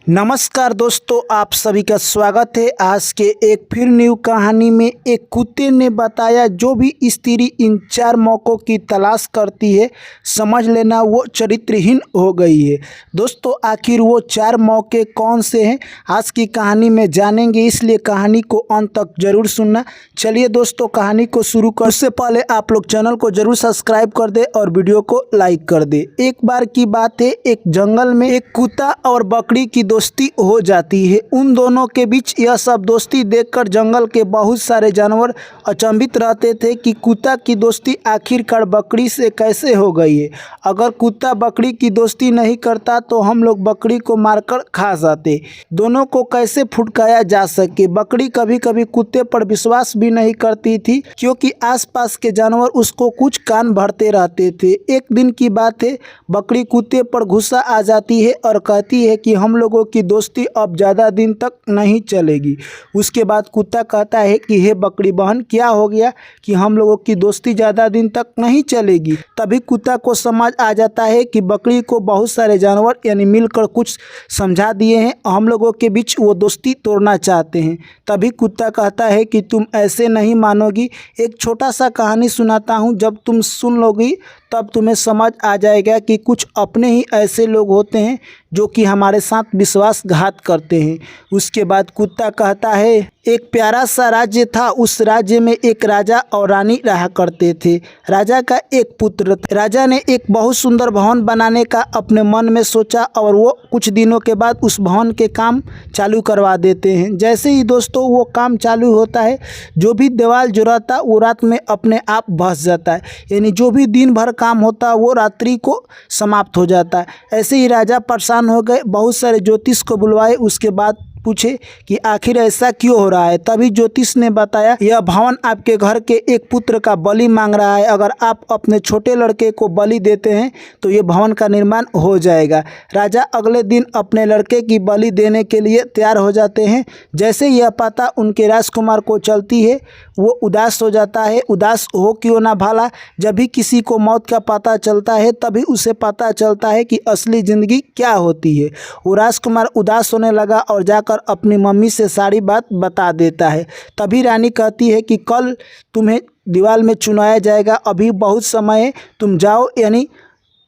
नमस्कार दोस्तों, आप सभी का स्वागत है। आज के एक फिर न्यू कहानी में एक कुत्ते ने बताया जो भी स्त्री इन 4 मौक़ों की तलाश करती है, समझ लेना वो चरित्रहीन हो गई है। दोस्तों, आखिर वो 4 मौक़े कौन से हैं, आज की कहानी में जानेंगे, इसलिए कहानी को अंत तक जरूर सुनना। चलिए दोस्तों, कहानी को शुरू कर उससे पहले आप लोग चैनल को जरूर सब्सक्राइब कर दे और वीडियो को लाइक कर दे। एक बार की बात है, एक जंगल में एक कुत्ता और बकरी की दोस्ती हो जाती है। उन दोनों के बीच यह सब दोस्ती देखकर जंगल के बहुत सारे जानवर अचंभित रहते थे कि कुत्ता की दोस्ती आखिरकार बकरी से कैसे हो गई है। अगर कुत्ता बकरी की दोस्ती नहीं करता तो हम लोग बकरी को मारकर खा जाते। दोनों को कैसे फुटकाया जा सके। बकरी कभी कभी कुत्ते पर विश्वास भी नहीं करती थी, क्योंकि आसपास के जानवर उसको कुछ कान भरते रहते थे। एक दिन की बात है, बकरी कुत्ते पर गुस्सा आ जाती है और कहती है कि हम लोगों की दोस्ती अब ज़्यादा दिन तक नहीं चलेगी। उसके बाद कुत्ता कहता है कि हे बकरी बहन, क्या हो गया कि हम लोगों की दोस्ती ज़्यादा दिन तक नहीं चलेगी। तभी कुत्ता को समझ आ जाता है कि बकरी को बहुत सारे जानवर यानी मिलकर कुछ समझा दिए हैं, हम लोगों के बीच वो दोस्ती तोड़ना चाहते हैं। तभी कुत्ता कहता है कि तुम ऐसे नहीं मानोगी, एक छोटा सा कहानी सुनाता हूँ, जब तुम सुन लोगी तब तुम्हें समझ आ जाएगा कि कुछ अपने ही ऐसे लोग होते हैं जो कि हमारे साथ विश्वासघात करते हैं। उसके बाद कुत्ता कहता है, एक प्यारा सा राज्य था। उस राज्य में एक राजा और रानी रहा करते थे। राजा का एक पुत्र था। राजा ने एक बहुत सुंदर भवन बनाने का अपने मन में सोचा और वो कुछ दिनों के बाद उस भवन के काम चालू करवा देते हैं। जैसे ही दोस्तों वो काम चालू होता है, जो भी दीवार जो रहता वो रात में अपने आप बस जाता है, यानी जो भी दिन भर काम होता वो रात्रि को समाप्त हो जाता है। ऐसे ही राजा परेशान हो गए, बहुत सारे ज्योतिष को बुलवाए। उसके बाद पूछे कि आखिर ऐसा क्यों हो रहा है। तभी ज्योतिष ने बताया, यह भवन आपके घर के एक पुत्र का बलि मांग रहा है। अगर आप अपने छोटे लड़के को बलि देते हैं तो ये भवन का निर्माण हो जाएगा। राजा अगले दिन अपने लड़के की बलि देने के लिए तैयार हो जाते हैं। जैसे यह पता उनके राजकुमार को चलती है, वो उदास हो जाता है। उदास हो क्यों ना भाला, जब भी किसी को मौत का पता चलता है तभी उसे पता चलता है कि असली ज़िंदगी क्या होती है। वो राजकुमार उदास होने लगा और जाकर अपनी मम्मी से सारी बात बता देता है। तभी रानी कहती है कि कल तुम्हें दीवार में चुनाया जाएगा, अभी बहुत समय है, तुम जाओ यानी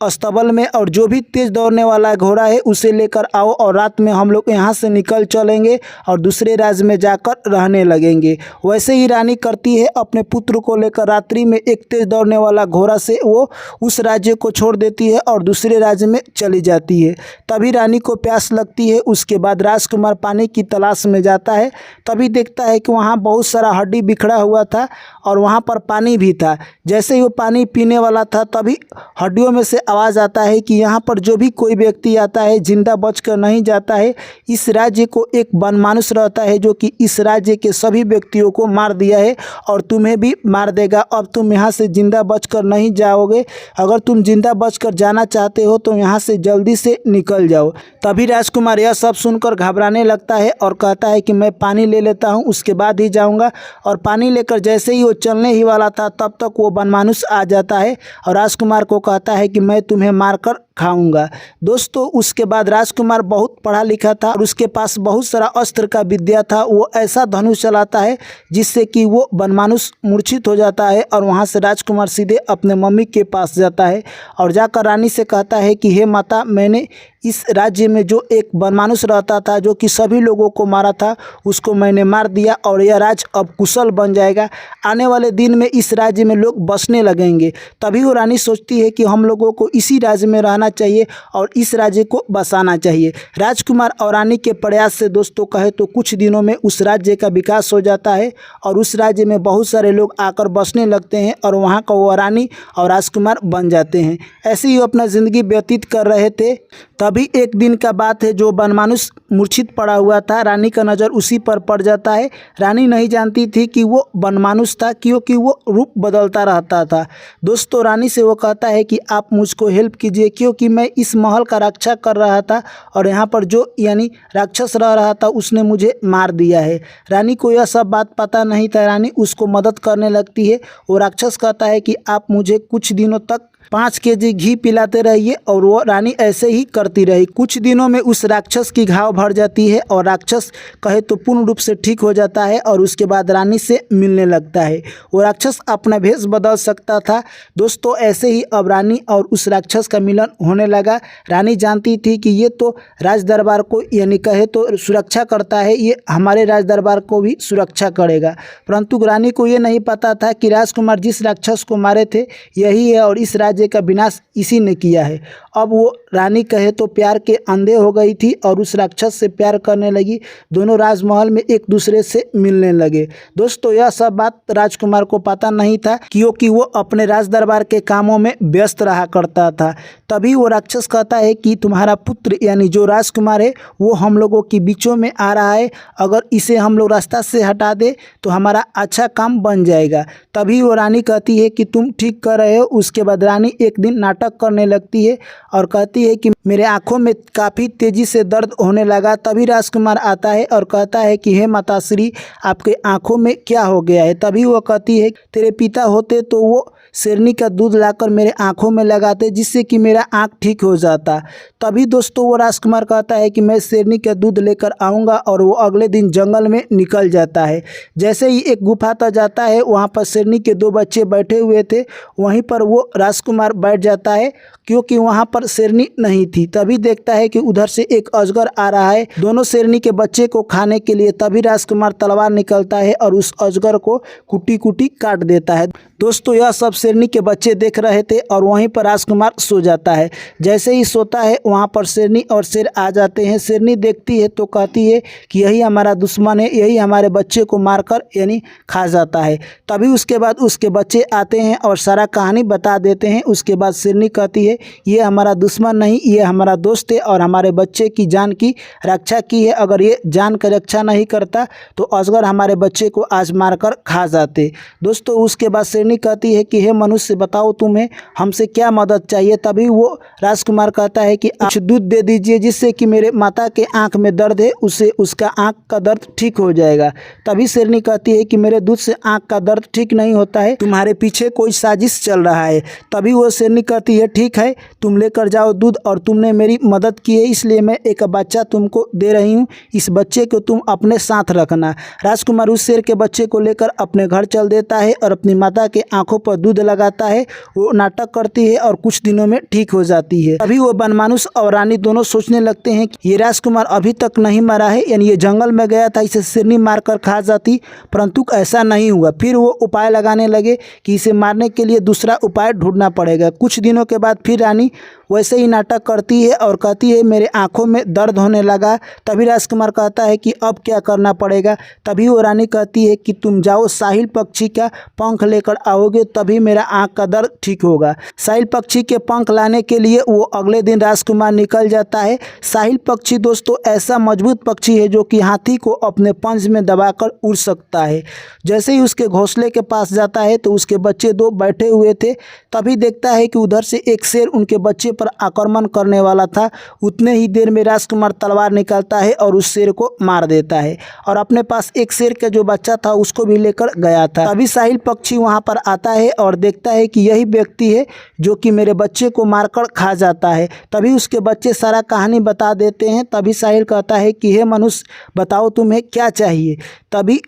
अस्तबल में और जो भी तेज दौड़ने वाला घोड़ा है उसे लेकर आओ और रात में हम लोग यहाँ से निकल चलेंगे और दूसरे राज्य में जाकर रहने लगेंगे। वैसे ही रानी करती है, अपने पुत्र को लेकर रात्रि में एक तेज दौड़ने वाला घोड़ा से वो उस राज्य को छोड़ देती है और दूसरे राज्य में चली जाती है। तभी रानी को प्यास लगती है। उसके बाद राजकुमार पानी की तलाश में जाता है। तभी देखता है कि वहाँ बहुत सारा हड्डी बिखरा हुआ था और वहाँ पर पानी भी था। जैसे ही वो पानी पीने वाला था तभी हड्डियों में से आवाज़ आता है कि यहाँ पर जो भी कोई व्यक्ति आता है जिंदा बचकर नहीं जाता है। इस राज्य को एक बनमानुस रहता है जो कि इस राज्य के सभी व्यक्तियों को मार दिया है और तुम्हें भी मार देगा। अब तुम यहाँ से जिंदा बचकर नहीं जाओगे। अगर तुम जिंदा बचकर जाना चाहते हो तो यहाँ से जल्दी से निकल जाओ। तभी राजकुमार यह सब सुनकर घबराने लगता है और कहता है कि मैं पानी ले लेता हूँ, उसके बाद ही जाऊँगा। और पानी लेकर जैसे ही वो चलने ही वाला था तब तक वो बनमानुस आ जाता है और राजकुमार को कहता है कि मैं तुम्हें मारकर खाऊंगा। दोस्तों, उसके बाद राजकुमार बहुत पढ़ा लिखा था और उसके पास बहुत सारा अस्त्र का विद्या था। वो ऐसा धनुष चलाता है जिससे कि वो बनमानुस मूर्छित हो जाता है और वहाँ से राजकुमार सीधे अपने मम्मी के पास जाता है और जाकर रानी से कहता है कि हे माता, मैंने इस राज्य में जो एक बनमानुस रहता था जो कि सभी लोगों को मारा था, उसको मैंने मार दिया और यह राज्य अब कुशल बन जाएगा। आने वाले दिन में इस राज्य में लोग बसने लगेंगे। तभी वो रानी सोचती है कि हम लोगों को इसी राज्य में रहना चाहिए और इस राज्य को बसाना चाहिए। राजकुमार और रानी के प्रयास से दोस्तों कहे तो कुछ दिनों में उस राज्य का विकास हो जाता है और उस राज्य में बहुत सारे लोग आकर बसने लगते हैं और वहाँ का वो रानी और राजकुमार बन जाते हैं। ऐसे ही वो अपना ज़िंदगी व्यतीत कर रहे थे। तभी एक दिन का बात है, जो बनमानुस मूर्छित पड़ा हुआ था, रानी का नज़र उसी पर पड़ जाता है। रानी नहीं जानती थी कि वो बनमानुस था, क्योंकि वो रूप बदलता रहता था। दोस्तों, रानी से वो कहता है कि आप मुझको हेल्प कीजिए, क्योंकि मैं इस महल का रक्षा कर रहा था और यहाँ पर जो यानी राक्षस रह रहा था उसने मुझे मार दिया है। रानी को यह सब बात पता नहीं था। रानी उसको मदद करने लगती है। वो राक्षस कहता है कि आप मुझे कुछ दिनों तक 5 केजी घी पिलाते रहिए। और वो रानी ऐसे ही करती रही। कुछ दिनों में उस राक्षस की घाव भर जाती है और राक्षस कहे तो पूर्ण रूप से ठीक हो जाता है और उसके बाद रानी से मिलने लगता है। वो राक्षस अपना भेष बदल सकता था। दोस्तों ऐसे ही अब रानी और उस राक्षस का मिलन होने लगा। रानी जानती थी कि ये तो राज दरबार को यानी कहे तो सुरक्षा करता है, ये हमारे राज दरबार को भी सुरक्षा करेगा। परंतु रानी को ये नहीं पता था कि राजकुमार जिस राक्षस को मारे थे यही है और इस राज्य का विनाश इसी ने किया है। अब वो रानी कहे तो प्यार के अंधे हो गई थी और उस राक्षस से प्यार करने लगी। दोनों राजमहल में एक दूसरे से मिलने लगे। दोस्तों यह सब बात राजकुमार को पता नहीं था क्योंकि वो अपने राज दरबार के कामों में व्यस्त रहा करता था। तभी वो राक्षस कहता है कि तुम्हारा पुत्र यानी जो राजकुमार है वो हम लोगों के बीचों में आ रहा है, अगर इसे हम लोग रास्ता से हटा दे तो हमारा अच्छा काम बन जाएगा। तभी वो रानी कहती है कि तुम ठीक कर रहे हो। उसके बाद रानी एक दिन नाटक करने लगती है और कहती है कि मेरे आंखों में काफ़ी तेज़ी से दर्द होने लगा। तभी राजकुमार आता है और कहता है कि हे माताश्री आपके आंखों में क्या हो गया है। तभी वो कहती है तेरे पिता होते तो वो शेरनी का दूध लाकर मेरे आंखों में लगाते जिससे कि मेरा आंख ठीक हो जाता। तभी दोस्तों वो राजकुमार कहता है कि मैं शेरनी का दूध लेकर आऊँगा और वो अगले दिन जंगल में निकल जाता है। जैसे ही एक गुफा तक जाता है वहाँ पर शेरनी के 2 बच्चे बैठे हुए थे, वहीं पर वो राजकुमार बैठ जाता है क्योंकि वहाँ पर शेरनी नहीं थी। तभी देखता है कि उधर से एक अजगर आ रहा है दोनों शेरनी के बच्चे को खाने के लिए। तभी राजकुमार तलवार निकलता है और उस अजगर को कुटी कुटी काट देता है। दोस्तों यह सब शेरनी के बच्चे देख रहे थे और वहीं पर राजकुमार सो जाता है। जैसे ही सोता है वहाँ पर शेरनी और शेर आ जाते हैं। शेरनी देखती है तो कहती है कि यही हमारा दुश्मन है, यही हमारे बच्चे को मारकर यानी खा जाता है। तभी उसके बाद उसके बच्चे आते हैं और सारा कहानी बता देते हैं। उसके बाद शेरनी कहती है ये हमारा दुश्मन नहीं, ये हमारा दोस्त है और हमारे बच्चे की जान की रक्षा की है। अगर ये जान की रक्षा नहीं करता तो अजगर हमारे बच्चे को आज मारकर खा जाते। दोस्तों उसके बाद शेरनी कहती है कि हे मनुष्य बताओ तुम्हें हमसे क्या मदद चाहिए। तभी वो राजकुमार कहता है कि आप दूध दे दीजिए जिससे कि मेरे माता के आंख में दर्द है उससे उसका आंख का दर्द ठीक हो जाएगा। तभी शेरनी कहती है कि मेरे दूध से आंख का दर्द ठीक नहीं होता है, तुम्हारे पीछे कोई साजिश चल रहा है। तभी वो शेरनी कहती है ठीक है तुम लेकर जाओ दूध और तुमने मेरी मदद की है इसलिए मैं एक बच्चा तुमको दे रही हूँ, इस बच्चे को तुम अपने साथ रखना। राजकुमार उस शेर के बच्चे को लेकर अपने घर चल देता है और अपनी माता के आंखों पर दूध लगाता है। वो नाटक करती है और कुछ दिनों में ठीक हो जाती है। अभी वो बनमानुष और रानी दोनों सोचने लगते हैं कि ये राजकुमार अभी तक नहीं मरा है, यानी ये जंगल में गया था इसे शेरनी मारकर खा जाती, परंतु ऐसा नहीं हुआ। फिर वो उपाय लगाने लगे कि इसे मारने के लिए दूसरा उपाय ढूंढना पड़ेगा। कुछ दिनों के बाद फिर रानी वैसे ही नाटक करती है और कहती है मेरे आंखों में दर्द होने लगा। तभी राजकुमार कहता है कि अब क्या करना पड़ेगा। तभी वो रानी कहती है कि तुम जाओ साहिल पक्षी का पंख लेकर आओगे तभी मेरा आंख का दर्द ठीक होगा। साहिल पक्षी के पंख लाने के लिए वो अगले दिन राजकुमार निकल जाता है। साहिल पक्षी दोस्तों ऐसा मजबूत पक्षी है जो कि हाथी को अपने पंज में दबाकर उड़ सकता है। जैसे ही उसके घोंसले के पास जाता है तो उसके बच्चे 2 बैठे हुए थे। तभी देखता है कि उधर से एक शेर उनके बच्चे पर आक्रमण करने वाला था। उतने ही देर में राजकुमार तलवार निकालता है और उस शेर को मार देता है और अपने पास एक शेर का जो बच्चा था उसको भी लेकर गया था। तभी साहिल पक्षी वहां पर आता है और देखता है कि यही व्यक्ति है जो कि मेरे बच्चे को मारकर खा जाता है। तभी उसके बच्चे सारा कहानी बता देते हैं। तभी साहिल कहता है कि हे मनुष्य बताओ तुम्हें क्या चाहिए। तभी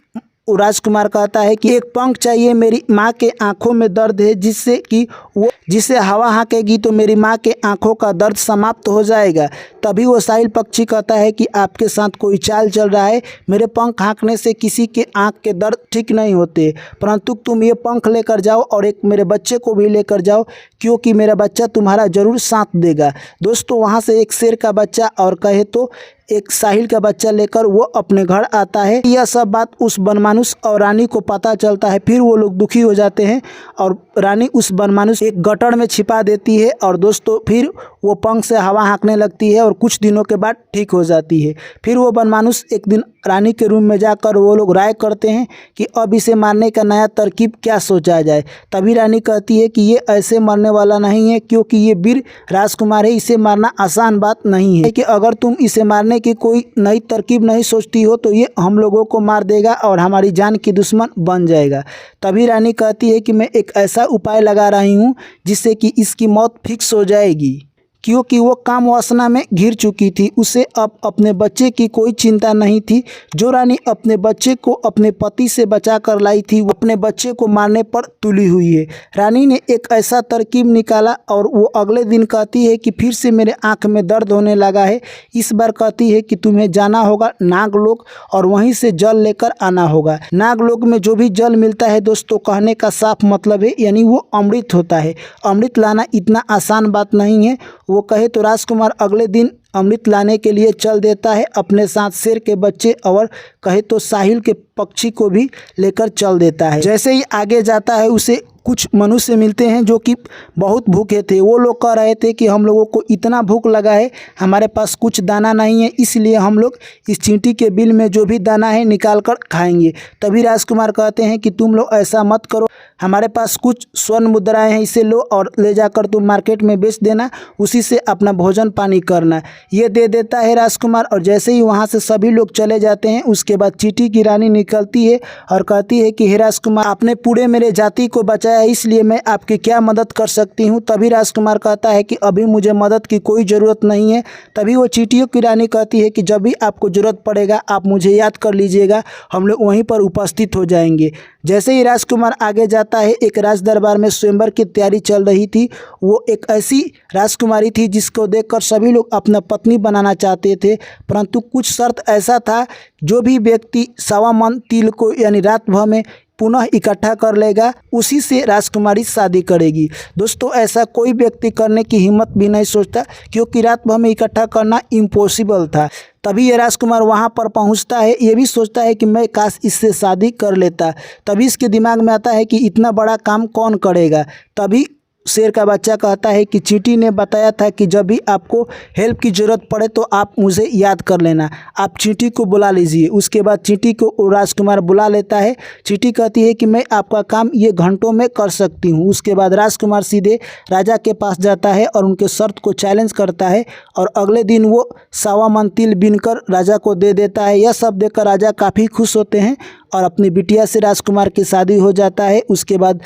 राजकुमार कहता है कि एक पंख चाहिए, मेरी माँ के आंखों में दर्द है जिससे कि वो जिसे हवा हाँकेगी तो मेरी माँ के आंखों का दर्द समाप्त हो जाएगा। तभी वो साहिल पक्षी कहता है कि आपके साथ कोई चाल चल रहा है, मेरे पंख हाँकने से किसी के आंख के दर्द ठीक नहीं होते, परंतु तुम ये पंख लेकर जाओ और एक मेरे बच्चे को भी लेकर जाओ क्योंकि मेरा बच्चा तुम्हारा ज़रूर साथ देगा। दोस्तों वहाँ से एक शेर का बच्चा और कहे तो एक साहिल का बच्चा लेकर वो अपने घर आता है। यह सब बात उस बनमानुष और रानी को पता चलता है। फिर वो लोग दुखी हो जाते हैं और रानी उस बनमानुष एक गटर में छिपा देती है और दोस्तों फिर वो पंख से हवा हाँकने लगती है और कुछ दिनों के बाद ठीक हो जाती है। फिर वो बनमानुष एक दिन रानी के रूम में जाकर वो लोग राय करते हैं कि अब इसे मारने का नया तरकीब क्या सोचा जाए। तभी रानी कहती है कि ये ऐसे मरने वाला नहीं है, क्योंकि ये वीर राजकुमार है, इसे मारना आसान बात नहीं है कि अगर तुम इसे मारने की कोई नई तरकीब नहीं सोचती हो तो ये हम लोगों को मार देगा और हमारी जान की दुश्मन बन जाएगा। तभी रानी कहती है कि मैं एक ऐसा उपाय लगा रही हूँ जिससे कि इसकी मौत फिक्स हो जाएगी, क्योंकि वो काम वासना में घिर चुकी थी। उसे अब अपने बच्चे की कोई चिंता नहीं थी। जो रानी अपने बच्चे को अपने पति से बचा कर लाई थी, वो अपने बच्चे को मारने पर तुली हुई है। रानी ने एक ऐसा तरकीब निकाला और वो अगले दिन कहती है कि फिर से मेरे आँख में दर्द होने लगा है। इस बार कहती है कि तुम्हें जाना होगा नागलोक और वहीं से जल लेकर आना होगा। नागलोक में जो भी जल मिलता है दोस्तों, कहने का साफ मतलब है यानी वो अमृत होता है। अमृत लाना इतना आसान बात नहीं है। वो कहे तो राजकुमार अगले दिन अमृत लाने के लिए चल देता है, अपने साथ शेर के बच्चे और कहे तो साहिल के पक्षी को भी लेकर चल देता है। जैसे ही आगे जाता है उसे कुछ मनुष्य मिलते हैं जो कि बहुत भूखे थे। वो लोग कह रहे थे कि हम लोगों को इतना भूख लगा है, हमारे पास कुछ दाना नहीं है, इसलिए हम लोग इस चींटी के बिल में जो भी दाना है निकाल कर खाएंगे। तभी राजकुमार कहते हैं कि तुम लोग ऐसा मत करो, हमारे पास कुछ स्वर्ण मुद्राएं हैं, इसे लो और ले जाकर तुम मार्केट में बेच देना, उसी से अपना भोजन पानी करना। ये दे देता है राजकुमार और जैसे ही वहाँ से सभी लोग चले जाते हैं उसके बाद चींटी की रानी निकलती है और कहती है कि हे राजकुमार, आपने पूरे मेरे जाति को बचाया, इसलिए मैं आपकी क्या मदद कर सकती हूँ। तभी राजकुमार कहता है कि अभी मुझे मदद की कोई ज़रूरत नहीं है। तभी वो चींटियों की रानी कहती है कि जब भी आपको ज़रूरत पड़ेगा आप मुझे याद कर लीजिएगा, हम लोग वहीं पर उपस्थित हो जाएंगे। जैसे ही राजकुमार आगे जाता है, एक राज दरबार में स्वयंवर की तैयारी चल रही थी। वो एक ऐसी राजकुमारी थी जिसको देखकर सभी लोग अपना पत्नी बनाना चाहते थे, परंतु कुछ शर्त ऐसा था, जो भी व्यक्ति 1.25 मन तिल को यानी रात भर में पुनः इकट्ठा कर लेगा, उसी से राजकुमारी शादी करेगी। दोस्तों, ऐसा कोई व्यक्ति करने की हिम्मत भी नहीं सोचता, क्योंकि रात भर में इकट्ठा करना इम्पॉसिबल था। तभी ये राजकुमार वहाँ पर पहुँचता है, ये भी सोचता है कि मैं काश इससे शादी कर लेता। तभी इसके दिमाग में आता है कि इतना बड़ा काम कौन करेगा। तभी शेर का बच्चा कहता है कि चींटी ने बताया था कि जब भी आपको हेल्प की ज़रूरत पड़े तो आप मुझे याद कर लेना, आप चींटी को बुला लीजिए। उसके बाद चींटी को राजकुमार बुला लेता है। चींटी कहती है कि मैं आपका काम ये घंटों में कर सकती हूँ। उसके बाद राजकुमार सीधे राजा के पास जाता है और उनके शर्त को चैलेंज करता है और अगले दिन वो 1.25 मन तिल बीनकर राजा को दे देता है। यह सब देखकर राजा काफ़ी खुश होते हैं और अपनी बिटिया से राजकुमार की शादी हो जाता है। उसके बाद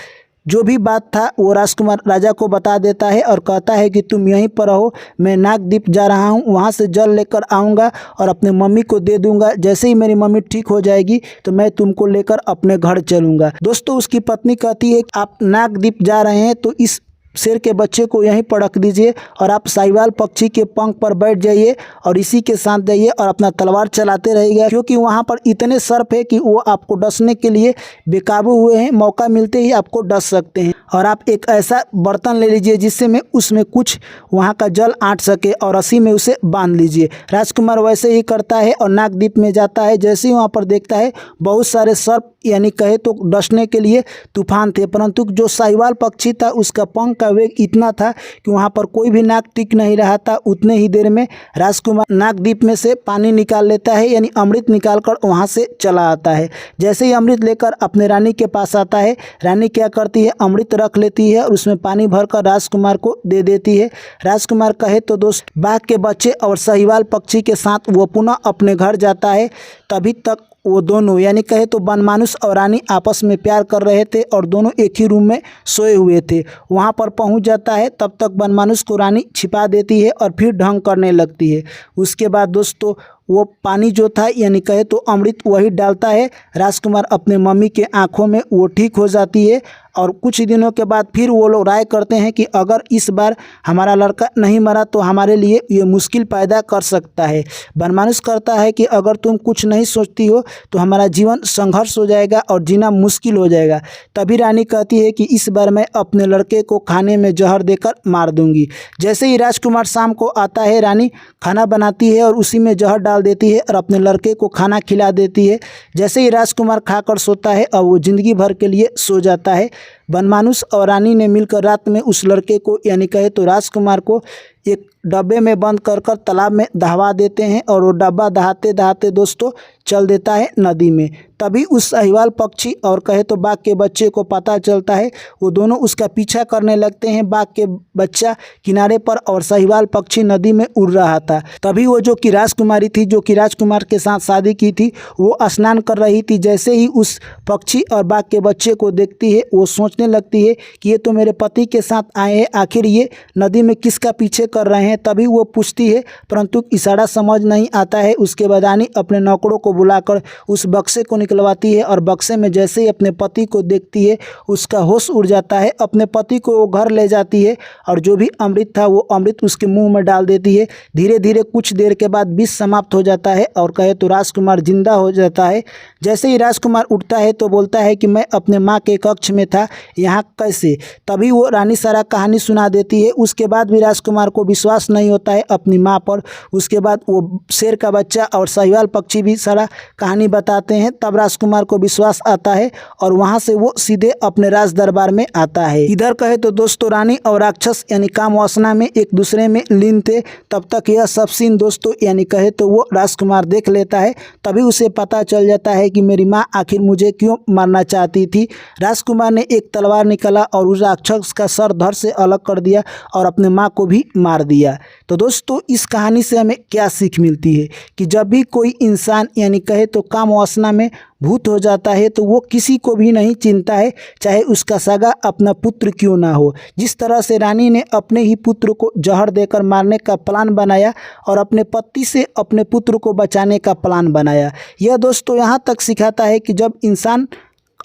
जो भी बात था वो राजकुमार राजा को बता देता है और कहता है कि तुम यहीं पर रहो, मैं नागद्वीप जा रहा हूँ, वहाँ से जल लेकर आऊँगा और अपने मम्मी को दे दूँगा। जैसे ही मेरी मम्मी ठीक हो जाएगी तो मैं तुमको लेकर अपने घर चलूँगा। दोस्तों, उसकी पत्नी कहती है कि आप नागद्वीप जा रहे हैं तो इस शेर के बच्चे को यहीं पर रख दीजिए और आप साहिवाल पक्षी के पंख पर बैठ जाइए और इसी के साथ जाइए और अपना तलवार चलाते रहिएगा, क्योंकि वहाँ पर इतने सर्प है कि वो आपको डसने के लिए बेकाबू हुए हैं, मौका मिलते ही आपको डस सकते हैं। और आप एक ऐसा बर्तन ले लीजिए जिससे में उसमें कुछ वहाँ का जल आट सके और रस्सी में उसे बांध लीजिए। राजकुमार वैसे ही करता है और नागद्वीप में जाता है। जैसे ही वहाँ पर देखता है बहुत सारे सर्प यानी कहे तो डसने के लिए तूफान थे, परंतु जो साहिवाल पक्षी था उसका पंख का वेग इतना था कि वहाँ पर कोई भी नाग टिक नहीं रहा था। उतने ही देर में राजकुमार नागद्वीप में से पानी निकाल लेता है, यानी अमृत निकालकर वहाँ से चला आता है। जैसे ही अमृत लेकर अपने रानी के पास आता है, रानी क्या करती है, अमृत रख लेती है और उसमें पानी भरकर राजकुमार को दे देती है। राजकुमार कहे तो दोस्त बाघ के बच्चे और साहिवाल पक्षी के साथ वो पुनः अपने घर जाता है। तभी तक वो दोनों यानी कहे तो बनमानुस और रानी आपस में प्यार कर रहे थे और दोनों एक ही रूम में सोए हुए थे। वहाँ पर पहुँच जाता है, तब तक बनमानुस को रानी छिपा देती है और फिर ढंग करने लगती है। उसके बाद दोस्तों वो पानी जो था यानी कहे तो अमृत वही डालता है। राजकुमार अपने मम्मी के आंखों में वो ठीक हो जाती है और कुछ दिनों के बाद फिर वो लोग राय करते हैं कि अगर इस बार हमारा लड़का नहीं मरा तो हमारे लिए ये मुश्किल पैदा कर सकता है। बनमानुस करता है कि अगर तुम कुछ नहीं सोचती हो तो हमारा जीवन संघर्ष हो जाएगा और जीना मुश्किल हो जाएगा। तभी रानी कहती है कि इस बार मैं अपने लड़के को खाने में जहर देकर मार दूंगी। जैसे ही राजकुमार शाम को आता है, रानी खाना बनाती है और उसी में जहर डाल देती है और अपने लड़के को खाना खिला देती है। जैसे ही राजकुमार खाकर सोता है और वो ज़िंदगी भर के लिए सो जाता है। बनमानुस और रानी ने मिलकर रात में उस लड़के को यानी कहे तो राजकुमार को एक डब्बे में बंद कर तालाब में दहवा देते हैं और वो डब्बा दहाते दहाते दोस्तों चल देता है नदी में। तभी उस साहिवाल पक्षी और कहे तो बाघ के बच्चे को पता चलता है। वो दोनों उसका पीछा करने लगते हैं। बाघ के बच्चा किनारे पर और साहिवाल पक्षी नदी में उड़ रहा था। तभी वो जो कि राजकुमारी थी, जो कि राजकुमार के साथ शादी की थी, वो स्नान कर रही थी। जैसे ही उस पक्षी और बाघ के बच्चे को देखती है, वो सोचने लगती है कि ये तो मेरे पति के साथ आए हैं, आखिर ये नदी में किसका पीछे कर रहे हैं। तभी वो पूछती है, परंतु इशारा समझ नहीं आता है। उसके बाद रानी अपने नौकरों को बुलाकर उस बक्से को निकलवाती है और बक्से में जैसे ही अपने पति को देखती है, उसका होश उड़ जाता है। अपने पति को वो घर ले जाती है और जो भी अमृत था वो अमृत उसके मुंह में डाल देती है। धीरे धीरे कुछ देर के बाद विष समाप्त हो जाता है और कहे तो राजकुमार जिंदा हो जाता है। जैसे ही राजकुमार उठता है तो बोलता है कि मैं अपने माँ के कक्ष में था, यहाँ कैसे। तभी वो रानी सारा कहानी सुना देती है। उसके बाद भी राजकुमार को विश्वास नहीं होता है अपनी माँ पर। उसके बाद वो शेर का बच्चा और साहिवाल पक्षी भी सारा कहानी बताते हैं। तब राजकुमार को विश्वास आता है और वहां से वो सीधे अपने राज दरबार में आता है। इधर कहे तो दोस्तों रानी और राक्षस यानी काम वासना में एक दूसरे में लीन थे। तब तक यह सब सीन दोस्तों यानी कहे तो वो राजकुमार देख लेता है। तभी उसे पता चल जाता है कि मेरी माँ आखिर मुझे क्यों मारना चाहती थी। राजकुमार ने एक तलवार निकाला और उस राक्षस का सर धड़ से अलग कर दिया और अपने माँ को भी मार दिया। तो दोस्तों इस कहानी से हमें क्या सीख मिलती है कि जब भी कोई इंसान यानी कहे तो काम वासना में भूत हो जाता है तो वो किसी को भी नहीं चिंता है, चाहे उसका सगा अपना पुत्र क्यों ना हो। जिस तरह से रानी ने अपने ही पुत्र को जहर देकर मारने का प्लान बनाया और अपने पति से अपने पुत्र को बचाने का प्लान बनाया। यह दोस्तों यहाँ तक सिखाता है कि जब इंसान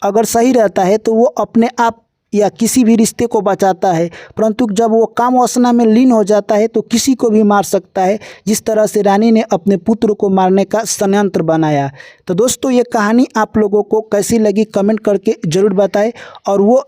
अगर सही रहता है तो वो अपने आप या किसी भी रिश्ते को बचाता है, परंतु जब वो काम वासना में लीन हो जाता है तो किसी को भी मार सकता है, जिस तरह से रानी ने अपने पुत्र को मारने का षड्यंत्र बनाया। तो दोस्तों ये कहानी आप लोगों को कैसी लगी कमेंट करके ज़रूर बताएं। और वो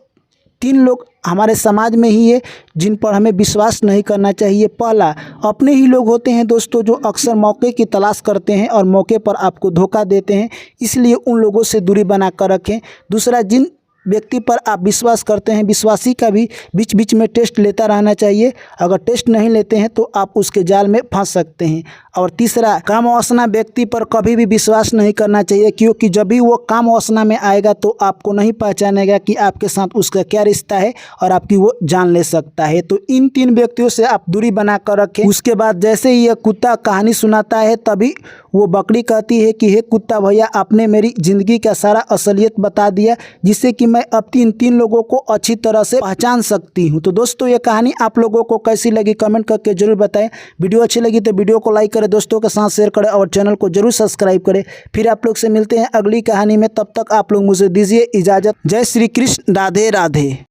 3 लोग हमारे समाज में ही है जिन पर हमें विश्वास नहीं करना चाहिए। पहला, अपने ही लोग होते हैं दोस्तों जो अक्सर मौके की तलाश करते हैं और मौके पर आपको धोखा देते हैं, इसलिए उन लोगों से दूरी बना कर रखें। दूसरा, जिन व्यक्ति पर आप विश्वास करते हैं, विश्वासी का भी बीच बीच में टेस्ट लेता रहना चाहिए। अगर टेस्ट नहीं लेते हैं तो आप उसके जाल में फंस सकते हैं। और तीसरा, काम वासना व्यक्ति पर कभी भी विश्वास नहीं करना चाहिए, क्योंकि जब भी वो काम वासना में आएगा तो आपको नहीं पहचानेगा कि आपके साथ उसका क्या रिश्ता है और आपकी वो जान ले सकता है। तो इन 3 व्यक्तियों से आप दूरी बना कर रखें। उसके बाद जैसे ही यह कुत्ता कहानी सुनाता है तभी वो बकरी कहती है कि हे कुत्ता भैया, आपने मेरी ज़िंदगी का सारा असलियत बता दिया, जिससे कि मैं अब 3 लोगों को अच्छी तरह से पहचान सकती हूँ। तो दोस्तों ये कहानी आप लोगों को कैसी लगी कमेंट करके जरूर बताएं। वीडियो अच्छी लगी तो वीडियो को लाइक करें, दोस्तों के साथ शेयर करें और चैनल को जरूर सब्सक्राइब करें। फिर आप लोग से मिलते हैं अगली कहानी में, तब तक आप लोग मुझे दीजिए इजाज़त। जय श्री कृष्ण, राधे राधे।